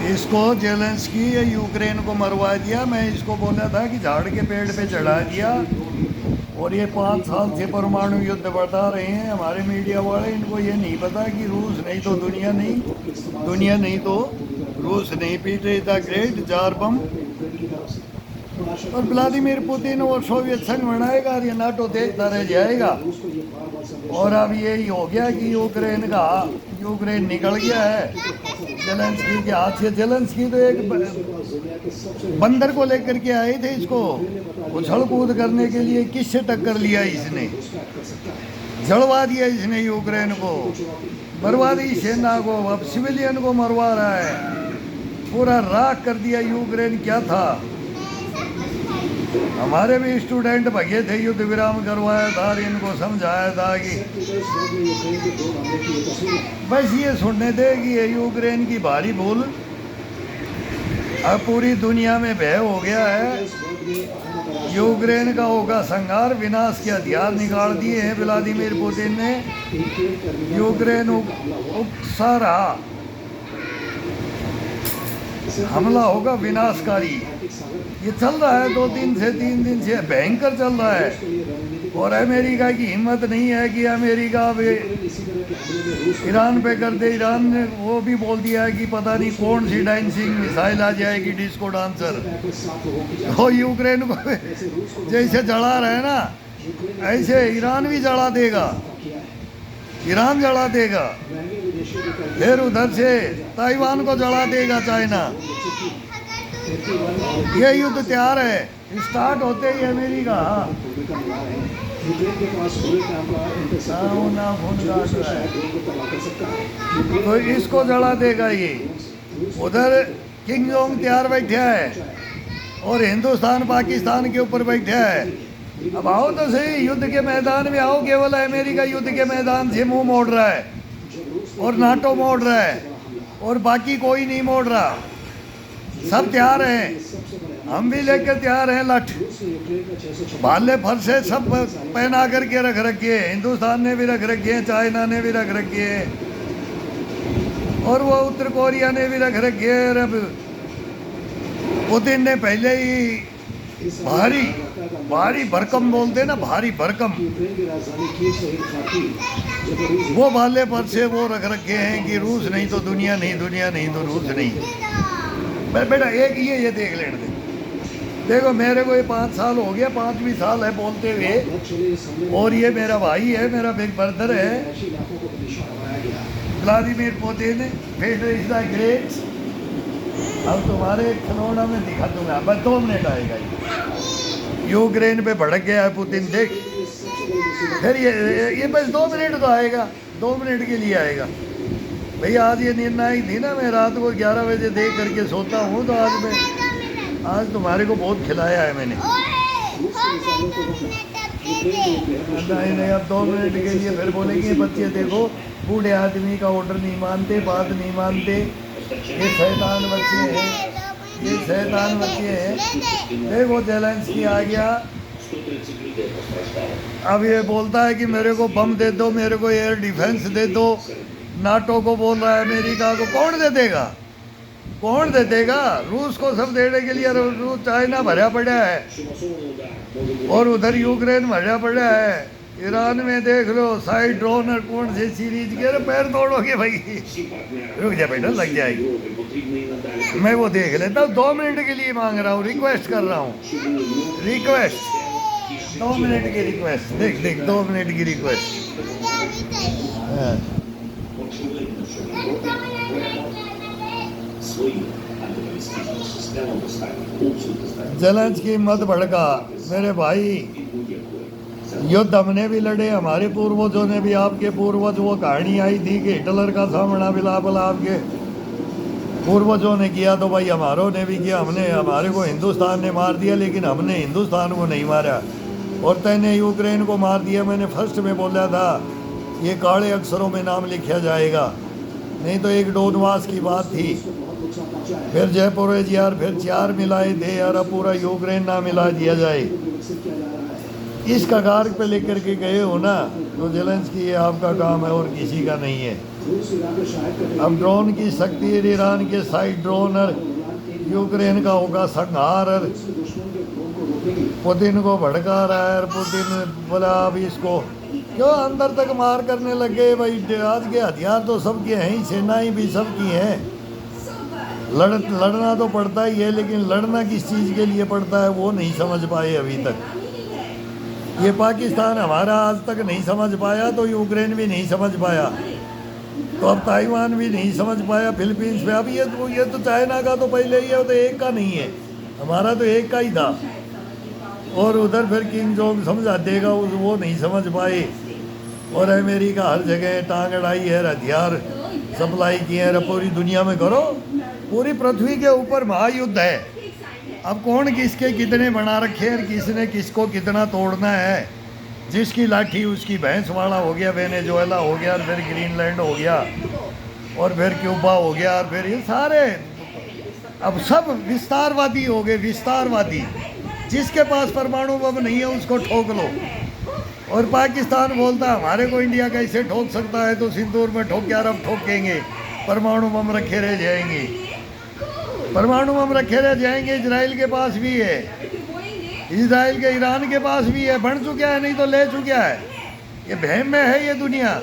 इसको Zelensky Ukraine को मरवा दिया। मैं इसको बोला था कि झाड़ के पेड़ पे चढ़ा दिया। और ये 5 साल से परमाणु युद्ध बढ़ा रहे हैं हमारे मीडिया वाले। इनको ये नहीं पता कि रूस नहीं तो दुनिया नहीं, दुनिया नहीं तो रूस नहीं। पीटर द ग्रेट जार बम। और व्लादिमीर पुतिन और सोवियत संघ बनाएगा और ये नाटो देखता रह जाएगा। और अब यही हो गया कि यूक्रेन निकल गया है जेलेंस्की के हाथ से। जेलेंस्की तो एक बंदर को लेकर के आए थे, इसको उछल कूद करने के लिए। किससे टक्कर लिया इसने? जलवा दिया इसने यूक्रेन को, बर्बादी सेना को, अब सिविलियन को मरवा रहा है। पूरा राख कर दिया यूक्रेन। क्या था, हमारे भी स्टूडेंट भगे थे, युद्ध विराम करवाया था, इनको समझाया था कि बस ये सुनने थे कि ये यूक्रेन की भारी भूल। अब पूरी दुनिया में भय हो गया है। यूक्रेन का होगा संहार, विनाश के हथियार निकाल दिए हैं व्लादिमीर पुतिन ने। यूक्रेन उकसा रहा, हमला होगा विनाशकारी। ये चल रहा है 3 दिन से भयंकर चल रहा है। और अमेरिका की हिम्मत नहीं है कि अमेरिका भी ईरान पे कर दे। ईरान ने वो भी बोल दिया है कि पता नहीं कौन सी डांसिंग मिसाइल आ जाएगी, डिस्को डांसर। तो यूक्रेन को जैसे जला रहे हैं ना, ऐसे ईरान भी जला देगा। ईरान जला देगा, फिर उधर से ताइवान को जला देगा चाइना। ये युद्ध तैयार है। स्टार्ट होते ही अमेरिका तो इसको जला देगा ये। उधर किंग जोंग तैयार बैठा है और हिंदुस्तान पाकिस्तान के ऊपर बैठा है। अब आओ तो सही, युद्ध के मैदान में आओ। केवल अमेरिका युद्ध के मैदान से मुंह मोड़ रहा है और नाटो मोड़ रहा है और बाकी कोई नहीं मोड़ रहा। सब तैयार हैं, हम भी लेकर तैयार हैं। लठ भाले फरसे सब पहना करके रख रखे हैं। हिंदुस्तान ने भी रख रखे हैं, चाइना ने भी रख रखे हैं और वो उत्तर कोरिया ने भी रख रखे हैं। अब पुतिन ने पहले ही भारी भरकम बोलते ना, भारी भरकम वो भाले फरसे वो रख रखे हैं कि रूस नहीं तो दुनिया नहीं, दुनिया नहीं तो रूस नहीं। बेटा एक ये देख लेने दे। देखो मेरे को ये 5 साल हो गया, 5वीं साल है बोलते हुए। और ये मेरा भाई है, मेरा बिग ब्रदर है Vladimir Putin, Peter is the great. अब तुम्हारे खिलौना में दिखा दूंगा, बस 2 मिनट आएगा। यूक्रेन पे भड़क गया है पुतिन, देख। फिर ये बस 2 मिनट तो आएगा, 2 मिनट के लिए आएगा। भैया आज ये निर्णायक थी ना, मैं रात को 11 बजे देख करके सोता हूँ। तो आज तुम्हारे को बहुत खिलाया है मैंने। नहीं अब 2 मिनट के लिए फिर बोलेंगे बच्चे देखो बूढ़े आदमी का ऑर्डर नहीं मानते, बात नहीं मानते। ये शैतान बच्चे हैं, ये शैतान बच्चे हैं। देखो जेलेंस्की आ गया, अब ये बोलता है कि मेरे को बम दे दो, मेरे को एयर डिफेंस दे दो। नाटो को बोल रहा है, अमेरिका को। कौन दे देगा, कौन दे देगा? रूस को सब देने के लिए रूस, चाइना भरा पड़ा है और उधर यूक्रेन भरा पड़ा है। ईरान में देख लो साइड ड्रोन और कौन से सीरीज के पैर तोड़ोगे भाई। रुक जा बेटा, लग जाएगी। मैं वो देख लेता हूँ, 2 मिनट के लिए मांग रहा हूँ, रिक्वेस्ट कर रहा हूँ, रिक्वेस्ट 2 मिनट की रिक्वेस्ट। देख 2 मिनट की रिक्वेस्ट। जेलेंस्की मत भड़का मेरे भाई। युद्ध हमने भी लड़े, हमारे पूर्वजों ने भी, आपके पूर्वज, वो कहानी आई थी कि हिटलर का सामना बिलावल आपके पूर्वजों ने किया, तो भाई हमारों ने भी किया। हमारे को हिंदुस्तान ने मार दिया, लेकिन हमने हिंदुस्तान को नहीं मारा। और तैने यूक्रेन को मार दिया। मैंने फर्स्ट में बोला था ये काले अक्षरों में नाम लिखा जाएगा, नहीं तो एक डोनबास की बात थी। फिर जयपुर यार, फिर 4 मिलाए थे यार, अब पूरा यूक्रेन ना मिला दिया जाए। इस कगार पे लेकर के गए हो ना, तो जेलेंस्की ये आपका काम है और किसी का नहीं है। अब ड्रोन की शक्ति, ईरान के साइड ड्रोन और यूक्रेन का होगा संहार, और पुतिन को भड़का रहा है। और पुतिन बोला अब इसको क्यों अंदर तक मार करने लगे। भाई आज के हथियार तो सबके हैं ही, सेनाएं भी सबकी हैं, लड़ना तो पड़ता ही है, लेकिन लड़ना किस चीज़ के लिए पड़ता है वो नहीं समझ पाए अभी तक। ये पाकिस्तान हमारा आज तक नहीं समझ पाया, तो यूक्रेन भी नहीं समझ पाया, तो अब ताइवान भी नहीं समझ पाया, फिलीपींस में। अब ये तो चाइना का तो पहले ही है, तो एक का नहीं है, हमारा तो एक का ही था। और उधर फिर किंग जोंग समझा देगा, वो नहीं समझ पाए। और अमेरिका हर जगह टांग अड़ाई है, हथियार सप्लाई किए हैं, पूरी दुनिया में करो, पूरी पृथ्वी के ऊपर महायुद्ध है। अब कौन किसके कितने बना रखे हैं, किसने किसको कितना तोड़ना है। जिसकी लाठी उसकी भैंस वाला हो गया, वेनेजुएला हो गया, और फिर ग्रीनलैंड हो गया, और फिर क्यूबा हो गया, और फिर ये सारे अब सब विस्तारवादी हो गए, विस्तारवादी। जिसके पास परमाणु बम नहीं है उसको ठोक लो। और पाकिस्तान बोलता है हमारे को इंडिया कैसे ठोक सकता है, तो सिंदूर में ठोक के अरब ठोकेंगे, परमाणु बम रखे रह जाएंगे, परमाणु बम रखे रह जाएंगे। इजराइल के पास भी है, इजराइल के ईरान के पास भी है, बन चुका है, नहीं तो ले चुका है। ये बहम में है ये दुनिया।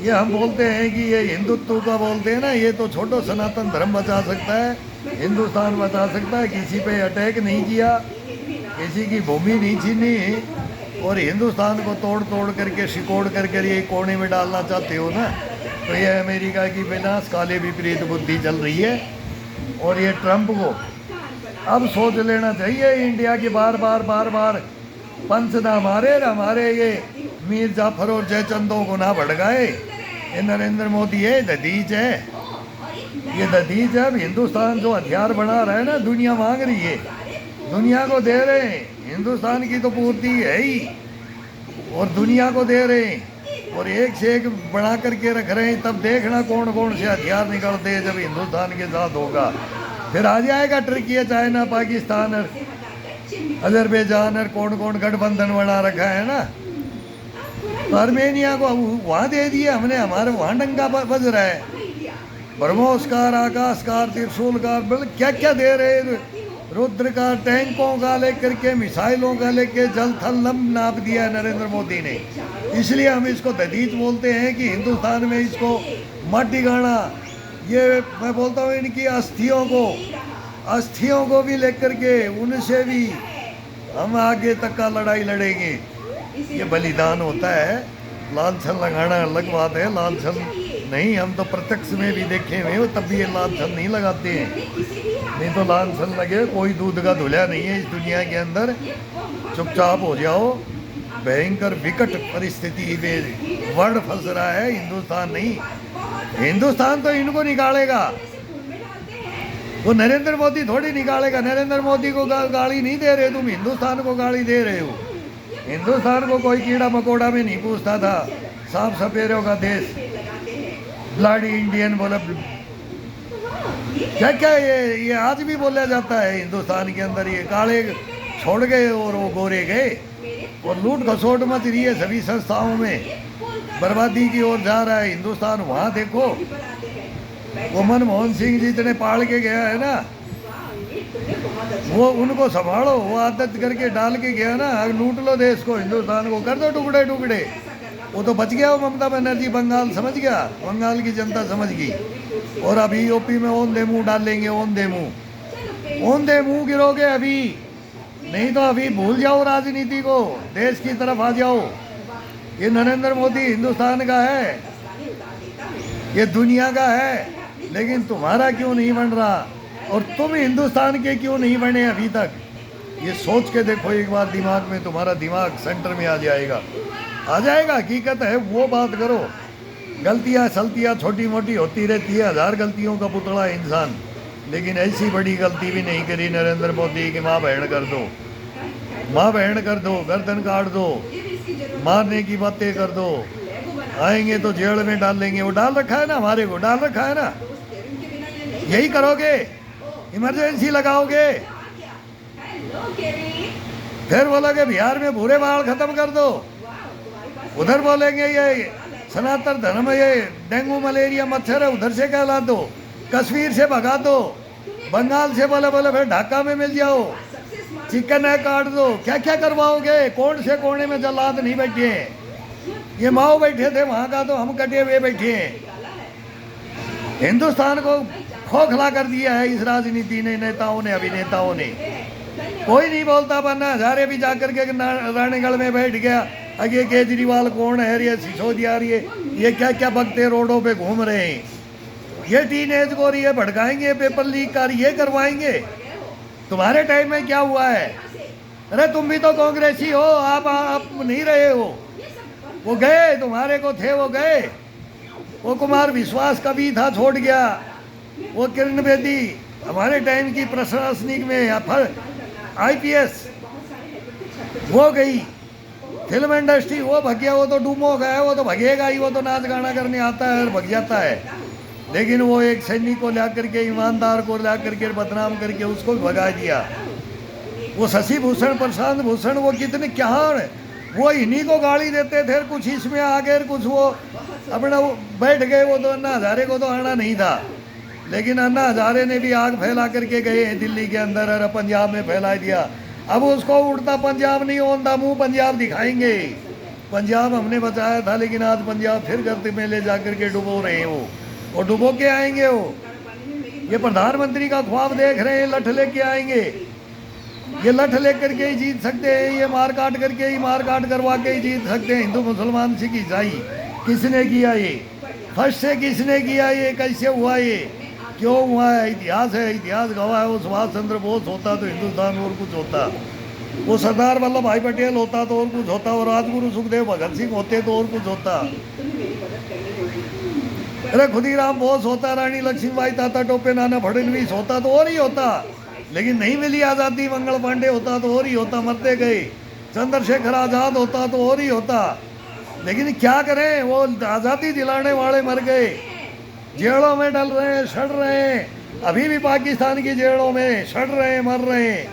ये हम बोलते हैं कि ये हिंदुत्व का बोलते हैं ना, ये तो छोटो सनातन धर्म बचा सकता है, हिंदुस्तान बचा सकता है। किसी पे अटैक नहीं किया, किसी की भूमि नहीं छीनी, और हिंदुस्तान को तोड़ तोड़ करके सिकोड़ करके ये कोने में डालना चाहते हो ना, तो ये अमेरिका की विनाश काले विपरीत बुद्धि चल रही है। और ये ट्रंप को अब सोच लेना चाहिए, इंडिया की बार बार पंच ना मारे, हमारे ये मीर जाफर और जयचंदों को ना भड़काए। ये नरेंद्र मोदी है, दधीच है, ये दधीच है। अब हिंदुस्तान जो हथियार बना रहा है ना, दुनिया मांग रही है, दुनिया को दे रहे हैं, हिंदुस्तान की तो पूर्ति है ही, और दुनिया को दे रहे हैं, और एक से एक बना करके रख रहे हैं। तब देखना कौन कौन से हथियार निकलते हैं जब हिंदुस्तान के साथ होगा। फिर आ जाएगा टर्की, चाइना, पाकिस्तान और अजरबैजान और कौन कौन गठबंधन बना रखा है ना। तो आर्मेनिया को वहाँ दे दिया हमने, हमारे वहाँ डंका बज रहा है, ब्रह्मोस का, आकाश का, त्रिशूल का, क्या क्या दे रहे, रुद्र का, टैंकों का लेकर के, मिसाइलों का लेके जल थल नम नाप दिया है नरेंद्र मोदी ने। इसलिए हम इसको दधीच बोलते हैं कि हिंदुस्तान में इसको माटी गाना। ये मैं बोलता हूँ इनकी अस्थियों को भी लेकर के उनसे भी हम आगे तक का लड़ाई लड़ेंगे। ये बलिदान होता है, लाल छल लगाना अलग बात है, लाल छल नहीं, हम तो प्रत्यक्ष में भी देखे हुए हो, तब भी ये लाल छल नहीं लगाते हैं। नहीं तो लाल छल लगे कोई दूध का धुला नहीं है इस दुनिया के अंदर। चुपचाप हो जाओ, भयंकर विकट परिस्थिति में वर्ल्ड फंस रहा है, हिंदुस्तान नहीं। हिंदुस्तान तो इनको निकालेगा, वो नरेंद्र मोदी थोड़ी निकालेगा। नरेंद्र मोदी को गाली नहीं दे रहे तुम, हिंदुस्तान को गाली दे रहे हो। हिंदुस्तान को कोई कीड़ा मकोड़ा में नहीं पूछता था, सांप सपेरों का देश, ब्लडी इंडियन बोला, क्या क्या ये आज भी बोला जाता है हिंदुस्तान के अंदर। ये काले छोड़ गए और वो गोरे गए, और लूट खसोट मच रही है सभी संस्थाओं में, बर्बादी की ओर जा रहा है हिंदुस्तान। वहाँ देखो वो मनमोहन सिंह जी इतने पाल के गया है ना, वो उनको संभालो, वो आदत करके डाल के गया ना, लूट लो देश को, हिंदुस्तान को कर दो टुकड़े टुकड़े। वो तो बच गया, वो ममता बनर्जी बंगाल समझ गया, बंगाल की जनता समझ गई। और अभी यूपी में ओंधे मुंह डालेंगे, ओंधे मुंह गिरोगे अभी, नहीं तो अभी भूल जाओ राजनीति को, देश की तरफ आ जाओ। ये नरेंद्र मोदी हिंदुस्तान का है, ये दुनिया का है, लेकिन तुम्हारा क्यों नहीं बन रहा, और तुम हिंदुस्तान के क्यों नहीं बने अभी तक। ये सोच के देखो एक बार, दिमाग में तुम्हारा दिमाग सेंटर में आ जाएगा, हकीकत है वो बात करो। गलतियाँ सलतियाँ छोटी मोटी होती रहती है, 1000 गलतियों का पुतला है इंसान, लेकिन ऐसी बड़ी गलती भी नहीं करी नरेंद्र मोदी की माँ बहन कर दो, माँ बहन कर दो, गर्दन काट दो, मारने की बातें कर दो, आएंगे तो जेल में डाल लेंगे। वो डाल रखा है ना, हमारे को डाल रखा है ना, यही करोगे, इमरजेंसी लगाओगे, फिर बोलोगे बिहार में भूरे बाल खत्म कर दो, उधर बोलेंगे ये सनातन धर्म ये डेंगू मलेरिया मच्छर है उधर से कहला दो, कश्मीर से भगा दो, बंगाल से बोले बोले फिर ढाका में मिल जाओ, चिकन है काट दो, क्या क्या करवाओगे? कौन से कोने में जल्लाद नहीं बैठे हैं? ये माओ बैठे थे वहां का, तो हम कटे हुए बैठे हैं। हिंदुस्तान को खोखला कर दिया है इस राजनीति ने, नेताओं ने, अभिनेताओं ने। कोई नहीं बोलता, पन्ना हजारे भी जाकर के रानीगढ़ में बैठ गया। अगे केजरीवाल कौन है, ये सिसोदिया, ये क्या क्या बकते रोडों पे घूम रहे हैं। ये टीनेज को ये भड़काएंगे, पेपर लीक कर ये करवाएंगे। तुम्हारे टाइम में क्या हुआ है? अरे तुम भी तो कांग्रेसी हो, आप नहीं रहे हो। वो गए, तुम्हारे को थे वो गए। वो कुमार विश्वास कभी था, छोड़ गया। वो किरण बेदी हमारे टाइम की प्रशासनिक में IPS वो गई। फिल्म इंडस्ट्री वो भग गया, वो तो डूमो गया, वो तो भगेगा ही, वो तो नाच गाना करने आता है और भग जाता है। लेकिन वो एक सैनिक को ला करके, ईमानदार को ला करके बदनाम करके उसको भगा दिया। वो शशि भूषण, प्रशांत भूषण, वो कितने क्या, वो इन्हीं को गाली देते थे, कुछ इसमें आ गए, कुछ वो अपना बैठ गए। वो तो अन्ना हजारे को तो आना नहीं था, लेकिन अन्ना हजारे ने भी आग फैला करके गए दिल्ली के अंदर और पंजाब में फैला दिया। अब उसको उड़ता पंजाब नहीं, ओंधा मुंह पंजाब दिखाएंगे। पंजाब हमने बचाया था, लेकिन आज पंजाब फिर गर्त में ले जाकर के डुबो रहे हैं वो, और डुबो के आएंगे वो। ये प्रधानमंत्री का ख्वाब देख रहे हैं, लठ लेके आएंगे। ये लठ लेकर के ही जीत सकते हैं, ये मार काट करके ही, मार काट करवा के ही जीत सकते हैं। हिंदू मुसलमान सिख ईसाई किसने किया ये? फर्स्ट से किसने किया ये? कैसे हुआ ये? क्यों हुआ है? इतिहास है, इतिहास गवाह है। वो सुभाष चंद्र बोस होता तो हिंदुस्तान और कुछ होता, वो सरदार वल्लभ भाई पटेल होता तो और कुछ होता, और राजगुरु सुखदेव भगत सिंह होते तो और कुछ होता। अरे खुदीराम बोस होता, रानी लक्ष्मीबाई, ताता टोपे, नाना फडणवीस होता तो और ही होता। लेकिन नहीं मिली आज़ादी, मंगल पांडे होता तो और ही होता, मरते गए। चंद्रशेखर आज़ाद होता तो और ही होता। लेकिन क्या करें, वो आज़ादी दिलाने वाले मर गए, जेलों में डल रहे हैं, सड़ रहे हैं। अभी भी पाकिस्तान की जेलों में सड़ रहे हैं, मर रहे हैं।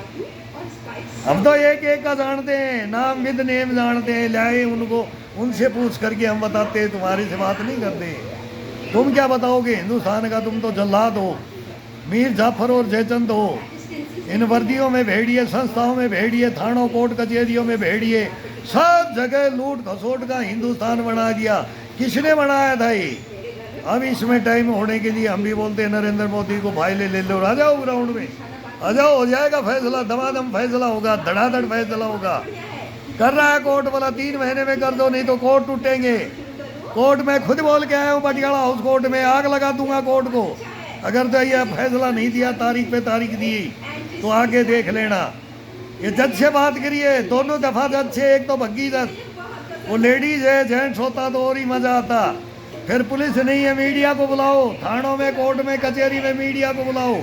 हम तो एक एक का जानते हैं, नाम विद नेम जानते हैं। लाए उनको, उनसे पूछ करके हम बताते हैं, तुम्हारे से बात नहीं करते। तुम क्या बताओगे हिंदुस्तान का? तुम तो जल्लाद हो, मीर जाफर और जयचंद हो। इन वर्दियों में भेड़िए, संस्थाओं में भेड़िए, थानों कोर्ट कचहरियों में भेड़िए, सब जगह लूट खसोट का हिंदुस्तान बना दिया। किसने बनाया था ये? अब इसमें टाइम होने के लिए हम भी बोलते हैं नरेंद्र मोदी को, फाइलें ले लो, आ जाओ ग्राउंड में, आ जाओ, हो जाएगा फैसला, दमादम फैसला होगा, धड़ाधड़ फैसला होगा। कर रहा है कोर्ट वाला, 3 महीने में कर दो, नहीं तो कोर्ट टूटेंगे। कोर्ट में खुद बोल के आया हूँ, पटियाला हाउस कोर्ट में आग लगा दूंगा कोर्ट को, अगर तो यह फैसला नहीं दिया, तारीख पे तारीख दी तो आगे देख लेना। ये जज से बात करिए, दोनों दफा जज से, एक तो भग्गी जज, वो लेडीज है, जेंट्स होता तो और ही मजा आता। फिर पुलिस नहीं है, मीडिया को बुलाओ, थानों में, कोर्ट में, कचहरी में मीडिया को बुलाओ।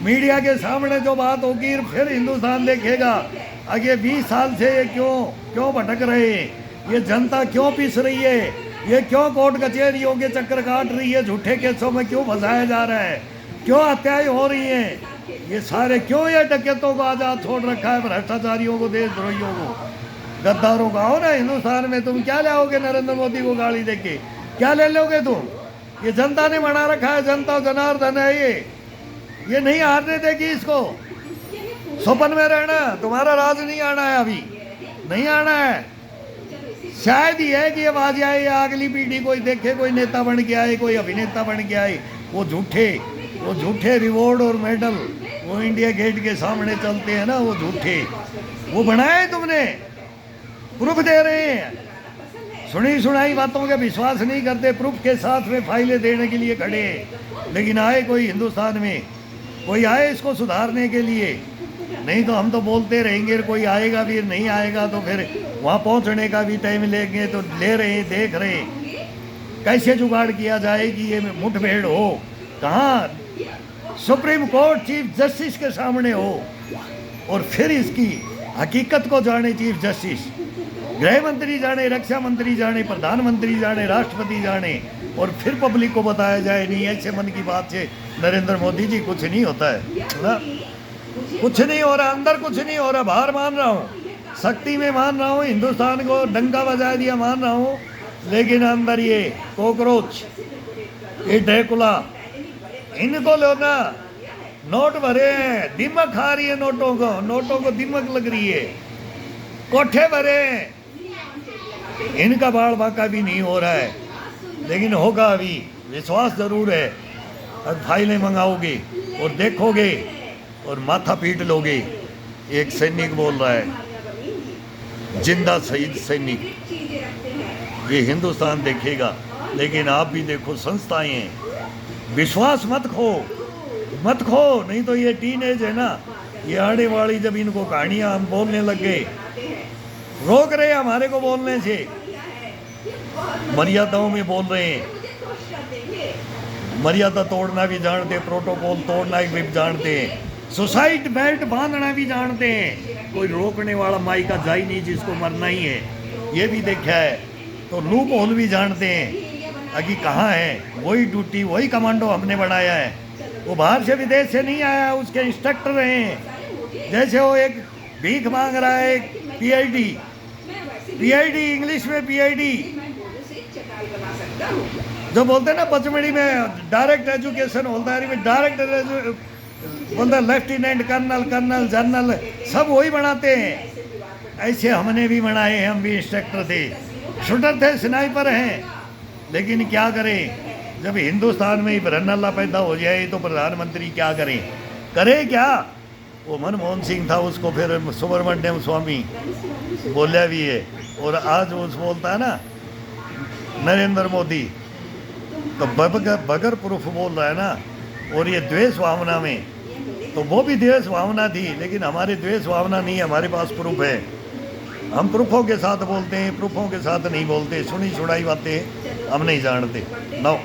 मीडिया के सामने जो बात होगी फिर हिंदुस्तान देखेगा आगे 20 साल से ये क्यों भटक रहे हैं, ये जनता क्यों पिस रही है, ये क्यों कोर्ट कचहरियों के चक्कर काट रही है, झूठे केसों में क्यों फंसाया जा रहा है, क्यों हत्याएं हो रही हैं, ये सारे क्यों, ये डकैतों को आज़ाद छोड़ रखा है, भ्रष्टाचारियों को, देशद्रोहियों को, गद्दारों का। हो ना हिंदुस्तान में तुम क्या लाओगे नरेंद्र मोदी को गाली देके? क्या ले लोगे तुम? ये जनता ने बना रखा है, जनता जनार्दन है ये नहीं हारने देगी इसको। स्वप्न में रहना, तुम्हारा राज नहीं आना है, अभी नहीं आना है। शायद ही है कि अब आ जाए या अगली पीढ़ी कोई देखे, कोई नेता बन के आए, कोई अभिनेता बन के आए, वो झूठे रिवॉर्ड और मेडल वो इंडिया गेट के सामने चलते हैं ना, वो झूठे, वो बनाए तुमने, प्रूफ दे रहे हैं। सुनी सुनाई बातों के विश्वास नहीं करते, प्रूफ के साथ में फाइलें देने के लिए खड़े हैं। लेकिन आए कोई हिंदुस्तान में, कोई आए इसको सुधारने के लिए, नहीं तो हम तो बोलते रहेंगे। कोई आएगा भी नहीं आएगा तो फिर वहाँ पहुँचने का भी टाइम लेंगे, तो ले रहे हैं, देख रहे हैं कैसे जुगाड़ किया जाए कि ये मुठभेड़ हो। कहाँ? सुप्रीम कोर्ट चीफ जस्टिस के सामने हो, और फिर इसकी हकीकत को जाने चीफ जस्टिस, गृह मंत्री जाने, रक्षा मंत्री जाने, प्रधानमंत्री जाने, राष्ट्रपति जाने, और फिर पब्लिक को बताया जाए नहीं ऐसे मन की बात से नरेंद्र मोदी जी कुछ नहीं होता है ना, कुछ नहीं हो रहा, अंदर कुछ नहीं हो रहा। बाहर मान रहा हूँ, शक्ति में मान रहा हूँ, हिंदुस्तान को डंका बजा दिया मान रहा हूँ, लेकिन अंदर ये कॉकरोच, ये ड्रैकुला, इनको लो ना, नोट भरे हैं, दिमक खा रही है नोटों को दिमक लग रही है, कोठे भरे हैं, इनका बाल बाका भी नहीं हो रहा है, लेकिन होगा अभी, विश्वास जरूर है। अब फाइलें मंगाओगे और देखोगे और माथा पीट लोगे। एक सैनिक बोल रहा है, जिंदा शहीद सैनिक, ये हिंदुस्तान देखेगा, लेकिन आप भी देखो संस्थाएं हैं, विश्वास मत खो, नहीं तो ये टीनेज है ना, ये आड़े वाली जब इनको कहानियां हम बोलने लग गए, रोक रहे हमारे को बोलने से, मर्यादाओं में बोल रहे हैं, मर्यादा तोड़ना भी जानते हैं, प्रोटोकॉल तोड़ना भी जानते हैं, सुसाइड बेल्ट बांधना भी जानते हैं, कोई रोकने वाला माई का जाई नहीं, जिसको मरना ही है, ये भी देखा है। तो लूप होल भी जानते हैं, अभी कहाँ है, वही ड्यूटी वही कमांडो हमने बनाया है, वो बाहर से विदेश से नहीं आया, उसके इंस्ट्रक्टर हैं। जैसे वो एक भीख मांग रहा है, पीआईडी इंग्लिश में पीआईडी जो बोलते हैं ना, पचमढ़ी में डायरेक्ट एजुकेशन होता है, डायरेक्ट बोलता है लेफ्टिनेंट कर्नल जनरल, सब वही बनाते हैं। ऐसे हमने भी बनाए हैं, हम भी इंस्ट्रक्टर थे, शूटर थे, स्नाइपर हैं, लेकिन क्या करें, जब हिंदुस्तान में ही ब्रह्मल्ला पैदा हो जाए तो प्रधानमंत्री क्या करें, करे क्या। वो मनमोहन सिंह था, उसको फिर सुब्रमण्यम स्वामी बोला भी है, और आज वो बोलता है ना नरेंद्र मोदी, तो बगैर प्रूफ बोल रहा है ना, और ये द्वेष भावना में, तो वो भी द्वेष भावना थी, लेकिन हमारे द्वेष भावना नहीं, हमारे पास प्रूफ है, हम प्रूफों के साथ बोलते हैं, प्रूफों के साथ नहीं बोलते, सुनी सुनाई बातें हम नहीं जानते। नो